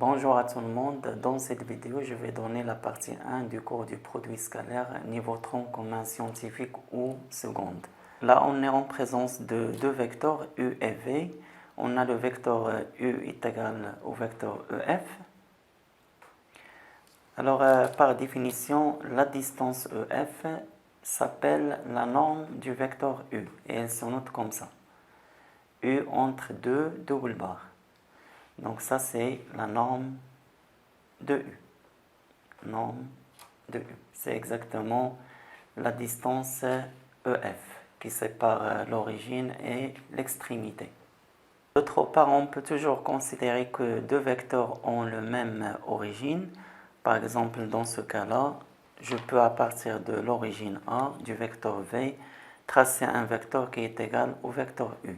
Bonjour à tout le monde. Dans cette vidéo, je vais donner la partie 1 du cours du produit scalaire niveau tronc commun scientifique ou seconde. Là, on est en présence de deux vecteurs U et V. On a le vecteur U est égal au vecteur EF. Alors, par définition, la distance EF s'appelle la norme du vecteur U et elle se note comme ça. U entre deux double barres. Donc ça, c'est la norme de U. Norme de U. C'est exactement la distance EF qui sépare l'origine et l'extrémité. D'autre part, on peut toujours considérer que deux vecteurs ont la même origine. Par exemple, dans ce cas-là, je peux à partir de l'origine A du vecteur V tracer un vecteur qui est égal au vecteur U.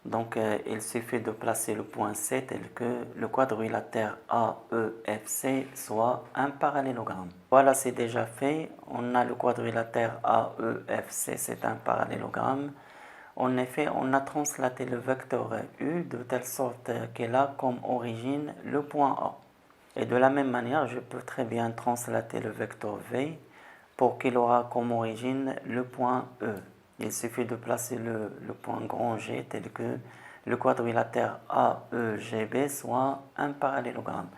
Donc, il suffit de placer le point C tel que le quadrilatère AEFC soit un parallélogramme. Voilà, c'est déjà fait. On a le quadrilatère AEFC, c'est un parallélogramme. En effet, on a translaté le vecteur U de telle sorte qu'il a comme origine le point A. Et de la même manière, je peux très bien translater le vecteur V pour qu'il aura comme origine le point E. Il suffit de placer le point grand G tel que le quadrilatère AEGB soit un parallélogramme.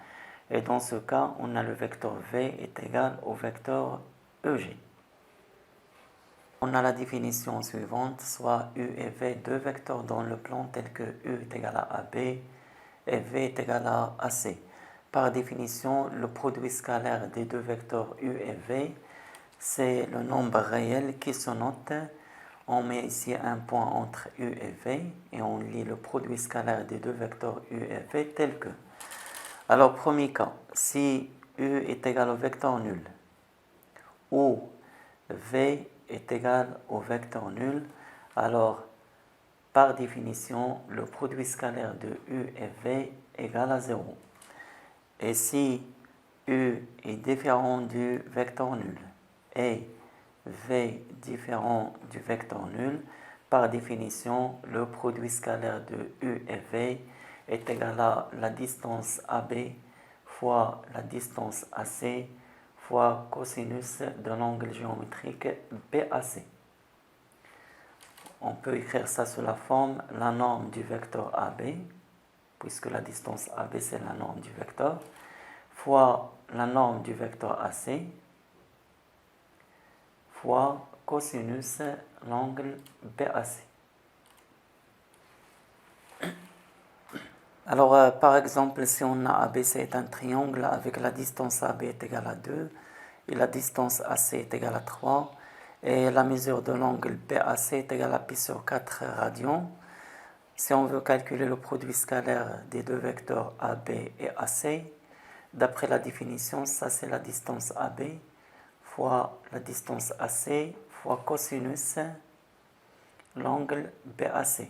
Et dans ce cas, on a le vecteur V est égal au vecteur EG. On a la définition suivante, soit U et V, deux vecteurs dans le plan tels que U est égal à AB et V est égal à AC. Par définition, le produit scalaire des deux vecteurs U et V, c'est le nombre réel qui se note. On met ici un point entre U et V et on lit le produit scalaire des deux vecteurs U et V tel que. Alors, premier cas, si U est égal au vecteur nul ou V est égal au vecteur nul, alors par définition, le produit scalaire de U et V est égal à 0. Et si U est différent du vecteur nul et V différent du vecteur nul, par définition, le produit scalaire de U et V est égal à la distance AB fois la distance AC fois cosinus de l'angle géométrique BAC. On peut écrire ça sous la forme la norme du vecteur AB, puisque la distance AB c'est la norme du vecteur, fois la norme du vecteur AC, fois cosinus l'angle BAC. Alors, par exemple, si on a ABC est un triangle avec la distance AB est égale à 2 et la distance AC est égale à 3 et la mesure de l'angle BAC est égale à pi sur 4 radians. Si on veut calculer le produit scalaire des deux vecteurs AB et AC, d'après la définition, ça c'est la distance AB fois la distance AC fois cosinus l'angle BAC.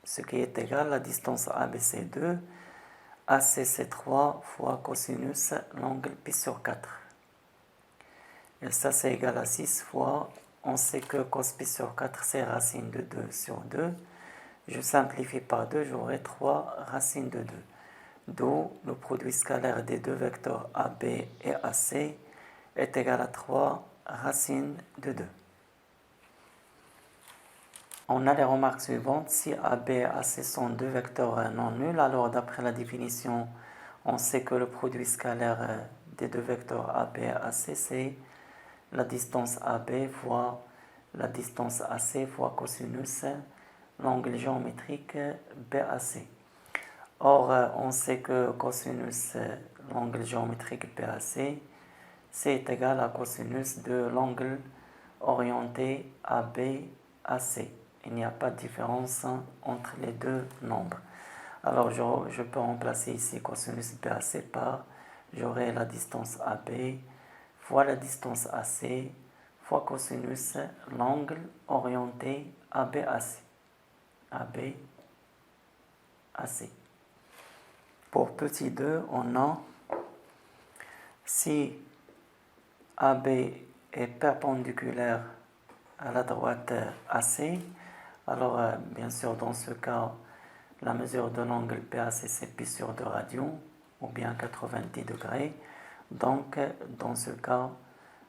Ce qui est égal à la distance AB c'est 2, AC c'est 3 fois cosinus l'angle pi sur 4. Et ça c'est égal à 6 fois, on sait que cos pi sur 4 c'est racine de 2 sur 2. Je simplifie par 2, j'aurai 3 racines de 2. D'où le produit scalaire des deux vecteurs AB et AC est égal à 3 racines de 2. On a les remarques suivantes. Si AB et AC sont deux vecteurs non nuls, alors d'après la définition, on sait que le produit scalaire des deux vecteurs AB et AC, c'est la distance AB fois la distance AC fois cosinus l'angle géométrique BAC. Or, on sait que cosinus l'angle géométrique BAC, c'est égal à cosinus de l'angle orienté ABAC. Il n'y a pas de différence entre les deux nombres. Alors, je peux remplacer ici cosinus BAC par, j'aurai la distance AB fois la distance AC fois cosinus l'angle orienté ABAC. ABAC. Pour petit 2, on a si AB est perpendiculaire à la droite AC, alors bien sûr dans ce cas, La mesure de l'angle PAC, c'est pi sur 2 radians, ou bien 90 degrés. Donc, dans ce cas,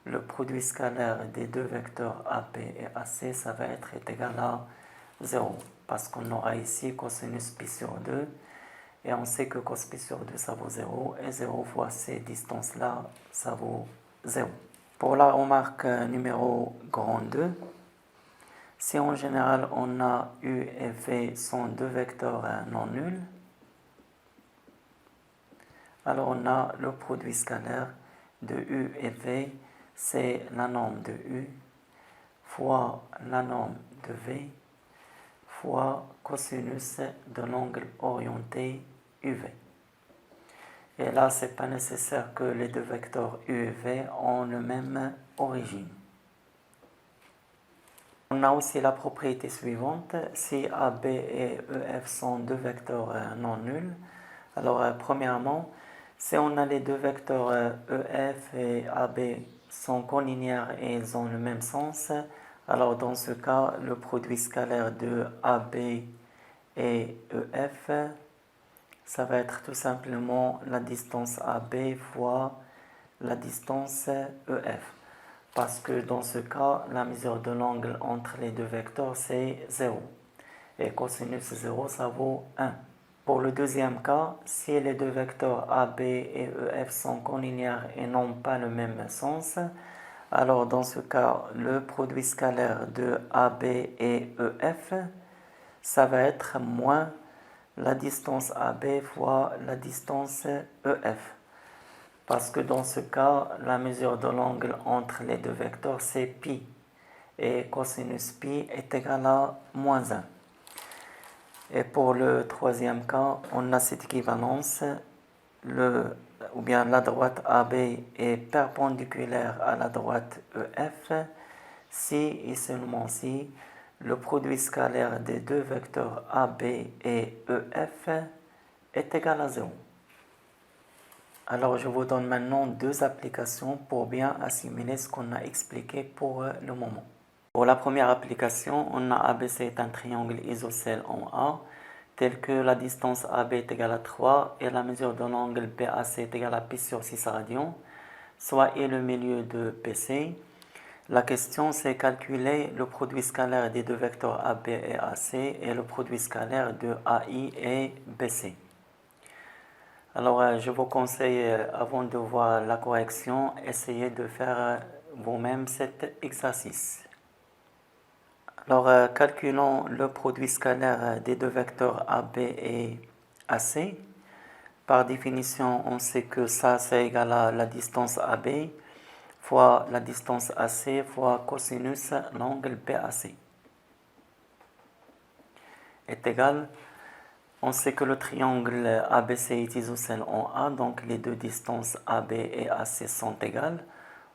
le produit scalaire des deux vecteurs AP et AC, ça va être égal à 0, parce qu'on aura ici cosinus pi sur 2, et on sait que cos pi sur 2, ça vaut 0, et 0 fois ces distances-là, ça vaut 0. Pour la remarque numéro grand 2, si en général on a U et V sont deux vecteurs non nuls, alors on a le produit scalaire de U et V, c'est la norme de U fois la norme de V fois cosinus de l'angle orienté UV. Et là, ce n'est pas nécessaire que les deux vecteurs U et V ont la même origine. On a aussi la propriété suivante. Si AB et EF sont deux vecteurs non nuls, alors premièrement, si on a les deux vecteurs EF et AB sont collinéaires et ils ont le même sens, alors dans ce cas, le produit scalaire de AB et EF, ça va être tout simplement la distance AB fois la distance EF. Parce que dans ce cas, la mesure de l'angle entre les deux vecteurs, c'est 0. Et cosinus 0, ça vaut 1. Pour le deuxième cas, si les deux vecteurs AB et EF sont collinéaires et n'ont pas le même sens, alors dans ce cas, le produit scalaire de AB et EF, ça va être moins la distance AB fois la distance EF. Parce que dans ce cas, la mesure de l'angle entre les deux vecteurs, c'est pi. Et cosinus pi est égal à moins 1. Et pour le troisième cas, on a cette équivalence, ou bien la droite AB est perpendiculaire à la droite EF, si et seulement si le produit scalaire des deux vecteurs AB et EF est égal à 0. Alors je vous donne maintenant deux applications pour bien assimiler ce qu'on a expliqué pour le moment. Pour la première application, on a ABC est un triangle isocèle en A, tel que la distance AB est égale à 3 et la mesure de l'angle BAC est égale à pi sur 6 radians, soit est le milieu de PC. La question c'est calculer le produit scalaire des deux vecteurs AB et AC et le produit scalaire de AI et BC. Alors, je vous conseille, avant de voir la correction, essayez de faire vous-même cet exercice. Alors, calculons le produit scalaire des deux vecteurs AB et AC. Par définition, on sait que ça, c'est égal à la distance AB fois la distance AC fois cosinus l'angle BAC est égal. On sait que le triangle ABC est isocèle en A, donc les deux distances AB et AC sont égales.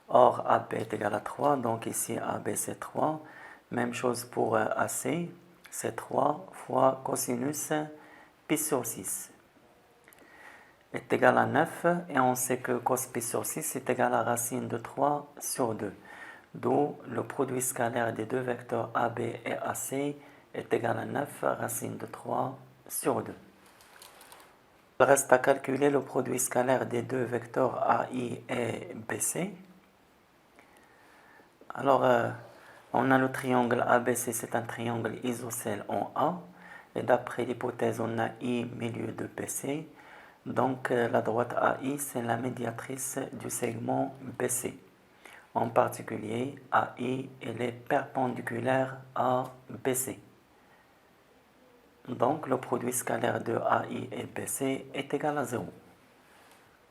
Or, AB est égal à 3, donc ici AB c'est 3. Même chose pour AC, c'est 3 fois cosinus pi sur 6 est égal à 9. Et on sait que cos pi sur 6 est égal à racine de 3 sur 2. D'où le produit scalaire des deux vecteurs AB et AC est égal à 9 racine de 3 sur 2. Il reste à calculer le produit scalaire des deux vecteurs AI et BC. Alors, on a le triangle ABC, c'est un triangle isocèle en A. Et d'après l'hypothèse, on a I milieu de BC. Donc, la droite AI, c'est la médiatrice du segment BC. En particulier, AI, elle est perpendiculaire à BC. Donc, le produit scalaire de AI et BC est égal à 0.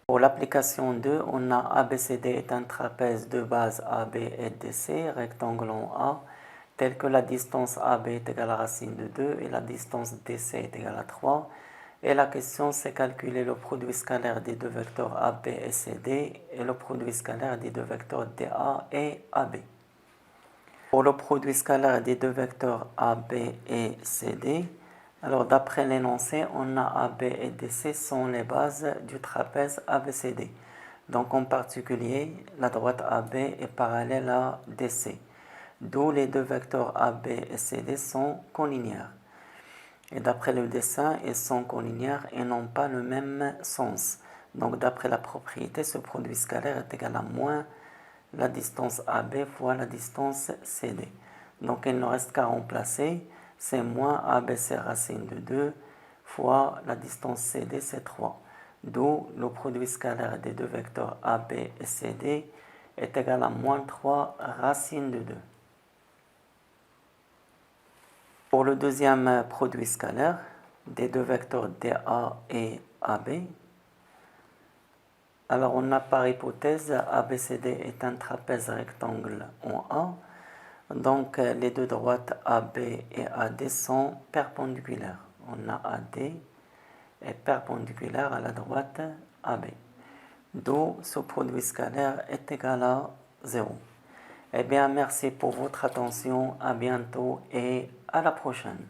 Pour l'application 2, on a ABCD est un trapèze de base AB et DC, rectangle en A, tel que la distance AB est égale à racine de 2 et la distance DC est égale à 3. Et la question, c'est calculer le produit scalaire des deux vecteurs AB et CD et le produit scalaire des deux vecteurs DA et AB. Pour le produit scalaire des deux vecteurs AB et CD, alors d'après l'énoncé, on a AB et DC sont les bases du trapèze ABCD. Donc en particulier, la droite AB est parallèle à DC, d'où les deux vecteurs AB et CD sont collinéaires. Et d'après le dessin, ils sont collinéaires et n'ont pas le même sens. Donc d'après la propriété, ce produit scalaire est égal à moins la distance AB fois la distance CD. Donc il ne reste qu'à remplacer, c'est moins ABC racine de 2 fois la distance CD, c'est 3. D'où le produit scalaire des deux vecteurs AB et CD est égal à moins 3 racine de 2. Pour le deuxième produit scalaire des deux vecteurs DA et AB, alors on a par hypothèse ABCD est un trapèze rectangle en A, donc les deux droites AB et AD sont perpendiculaires. On a AD est perpendiculaire à la droite AB. D'où ce produit scalaire est égal à 0. Eh bien, merci pour votre attention, à bientôt et à la prochaine.